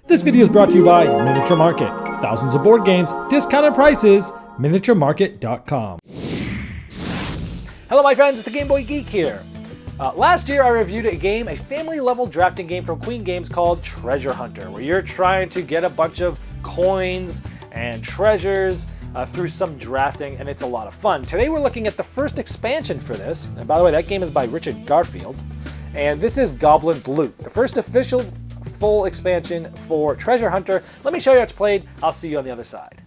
This video is brought to you by Miniature Market. Thousands of board games, discounted prices, miniaturemarket.com. Hello my friends, it's the Game Boy Geek here. Last year I reviewed a game, a family-level drafting game from Queen Games called Treasure Hunter, where you're trying to get a bunch of coins and treasures through some drafting, and it's a lot of fun. Today we're looking at the first expansion for this, and by the way, that game is by Richard Garfield, and this is Goblin's Loot, the first official full expansion for Treasure Hunter. Let me show you how it's played. I'll see you on the other side.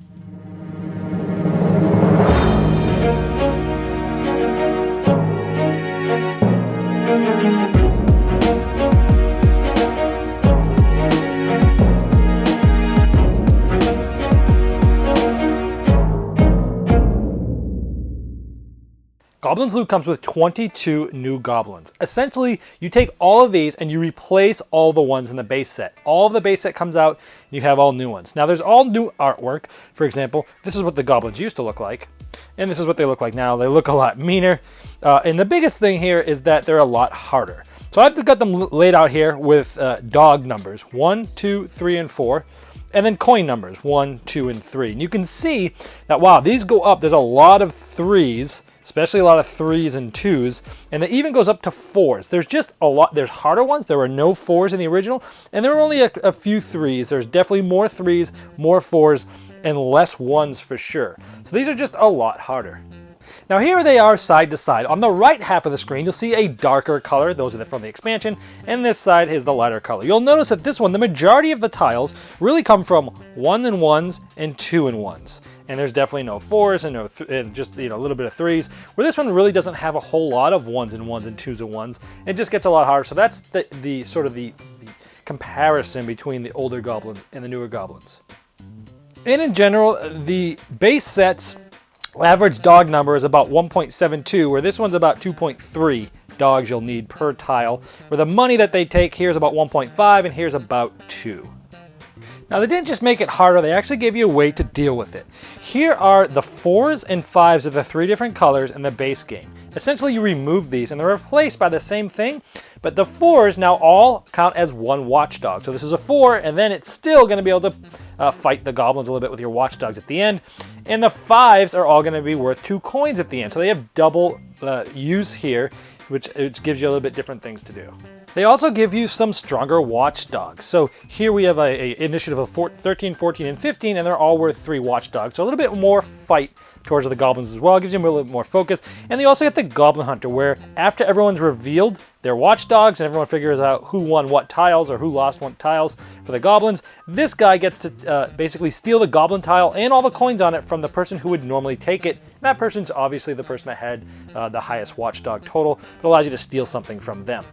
Goblin's Loot comes with 22 new goblins. Essentially, you take all of these and you replace all the ones in the base set. All of the base set comes out, and you have all new ones. Now, there's all new artwork. For example, this is what the goblins used to look like, and this is what they look like now. They look a lot meaner, and the biggest thing here is that they're a lot harder. So I've got them laid out here with dog numbers, 1, 2, 3, and 4. And then coin numbers, 1, 2, and 3. And you can see that, wow, these go up. There's a lot of 3s, especially a lot of 3s and 2s, and it even goes up to 4s. There's just a lot. There's harder ones. There were no 4s in the original, and there were only a few 3s. There's definitely more 3s, more 4s, and less 1s for sure. So these are just a lot harder. Now here they are side to side. On the right half of the screen, you'll see a darker color. Those are from the expansion. And this side is the lighter color. You'll notice that this one, the majority of the tiles really come from 1 and 1s and 2 and 1s. And there's definitely no 4s and just a little bit of 3s. Where this one really doesn't have a whole lot of 1s and 1s and 2s and 1s. It just gets a lot harder. So that's the sort of the comparison between the older goblins and the newer goblins. And in general, the base sets average dog number is about 1.72, where this one's about 2.3 dogs you'll need per tile. Where the money that they take here is about 1.5 and here's about 2. Now they didn't just make it harder, they actually gave you a way to deal with it. Here are the 4s and 5s of the 3 different colors in the base game. Essentially you remove these and they're replaced by the same thing, but the 4s now all count as one watchdog. So this is a 4 and then it's still going to be able to fight the goblins a little bit with your watchdogs at the end. And the 5s are all going to be worth 2 coins at the end. So they have double use here, which gives you a little bit different things to do. They also give you some stronger watchdogs. So here we have a initiative of 13, 14, and 15, and they're all worth 3 watchdogs. So a little bit more fight towards the goblins as well. It gives you a little bit more focus. And they also get the Goblin Hunter, where after everyone's revealed their watchdogs and everyone figures out who won what tiles or who lost what tiles for the goblins, this guy gets to basically steal the goblin tile and all the coins on it from the person who would normally take it. And that person's obviously the person that had the highest watchdog total. It allows you to steal something from them.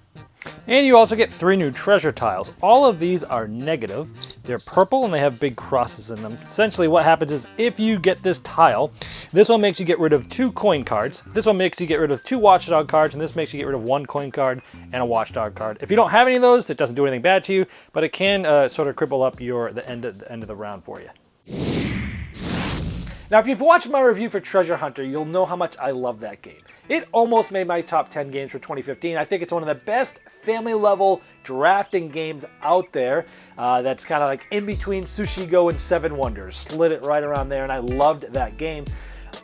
And you also get 3 new treasure tiles. All of these are negative. They're purple and they have big crosses in them. Essentially what happens is if you get this tile, this one makes you get rid of 2 coin cards, this one makes you get rid of 2 watchdog cards, and this makes you get rid of 1 coin card and a watchdog card. If you don't have any of those, it doesn't do anything bad to you, but it can sort of cripple up the end of the round for you. Now, if you've watched my review for Treasure Hunter, you'll know how much I love that game. It almost made my top 10 games for 2015. I think it's one of the best family-level drafting games out there. That's kind of like in between Sushi Go and Seven Wonders. Slid it right around there, and I loved that game.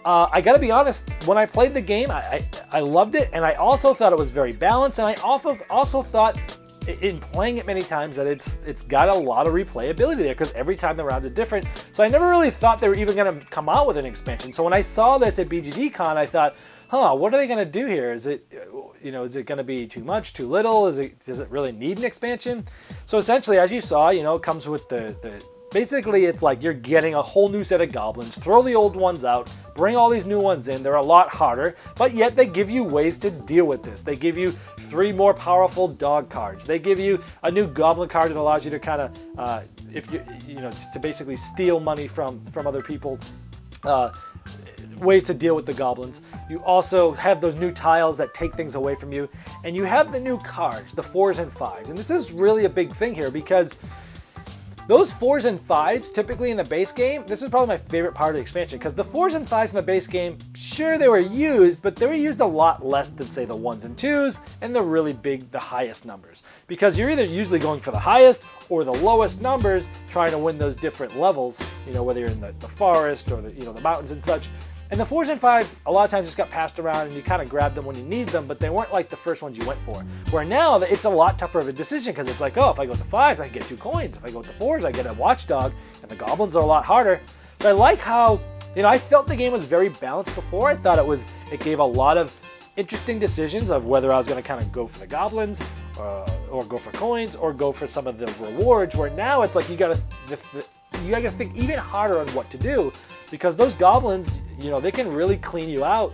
I gotta be honest, when I played the game, I loved it, and I also thought it was very balanced, and I also thought, in playing it many times, that it's got a lot of replayability there because every time the rounds are different. So I never really thought they were even going to come out with an expansion. So when I saw this at BGG-Con, I thought, what are they going to do here? Is it going to be too much, too little? Does it really need an expansion? So essentially, as you saw, it comes with basically, it's like you're getting a whole new set of goblins, throw the old ones out, bring all these new ones in. They're a lot harder, but yet they give you ways to deal with this. They give you 3 more powerful dog cards. They give you a new goblin card that allows you to kind of, to basically steal money from other people. Ways to deal with the goblins. You also have those new tiles that take things away from you, and you have the new cards, the 4s and 5s. And this is really a big thing here because those 4s and 5s typically in the base game, this is probably my favorite part of the expansion, because the 4s and 5s in the base game, sure they were used, but they were used a lot less than say the 1s and 2s and the really big, the highest numbers. Because you're either usually going for the highest or the lowest numbers trying to win those different levels, whether you're in the forest or the mountains and such. And the 4s and 5s a lot of times just got passed around and you kind of grabbed them when you need them, but they weren't like the first ones you went for. Where now it's a lot tougher of a decision, because it's like, oh, if I go with the 5s, I can get 2 coins. If I go with the 4s, I get a watchdog, and the goblins are a lot harder. But I like how, I felt the game was very balanced before. I thought it gave a lot of interesting decisions of whether I was going to kind of go for the goblins or go for coins or go for some of the rewards, where now it's like you got to think even harder on what to do, because those goblins, they can really clean you out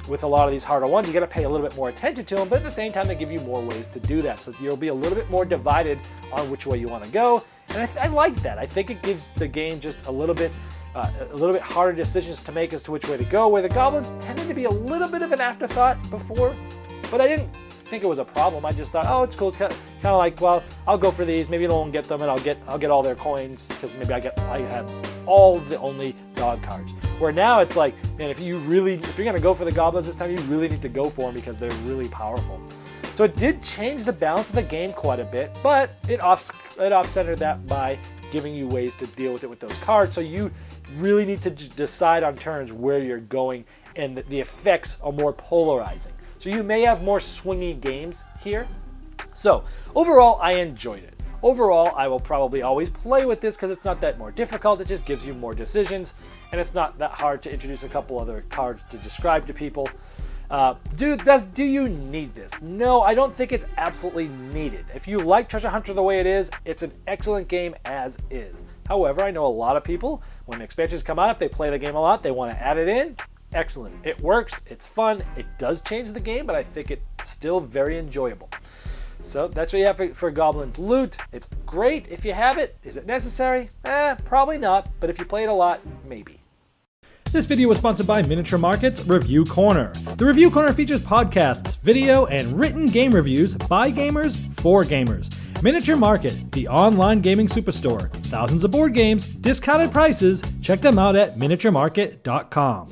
with a lot of these harder ones. You got to pay a little bit more attention to them, but at the same time, they give you more ways to do that. So you'll be a little bit more divided on which way you want to go. And I like that. I think it gives the game just a little bit harder decisions to make as to which way to go, where the goblins tended to be a little bit of an afterthought before, but I didn't think it was a problem. I just thought, oh, it's cool. It's kind of like, well, I'll go for these. Maybe no one get them, and I'll get all their coins, because maybe I have all the only dog cards. Where now it's like, man, if you're gonna go for the goblins this time, you really need to go for them because they're really powerful. So it did change the balance of the game quite a bit, but it offsetted that by giving you ways to deal with it with those cards. So you really need to decide on turns where you're going, and the effects are more polarizing. So you may have more swingy games here. So overall, I enjoyed it. Overall, I will probably always play with this because it's not that more difficult. It just gives you more decisions, and it's not that hard to introduce a couple other cards to describe to people. Do you need this? No, I don't think it's absolutely needed. If you like Treasure Hunter the way it is, it's an excellent game as is. However, I know a lot of people, when expansions come out, if they play the game a lot, they want to add it in. Excellent. It works. It's fun. It does change the game, but I think it's still very enjoyable. So that's what you have for Goblin's Loot. It's great if you have it. Is it necessary? Probably not, but if you play it a lot, maybe. This video was sponsored by Miniature Market's Review Corner. The Review Corner features podcasts, video, and written game reviews by gamers for gamers. Miniature Market, the online gaming superstore. Thousands of board games, discounted prices. Check them out at miniaturemarket.com.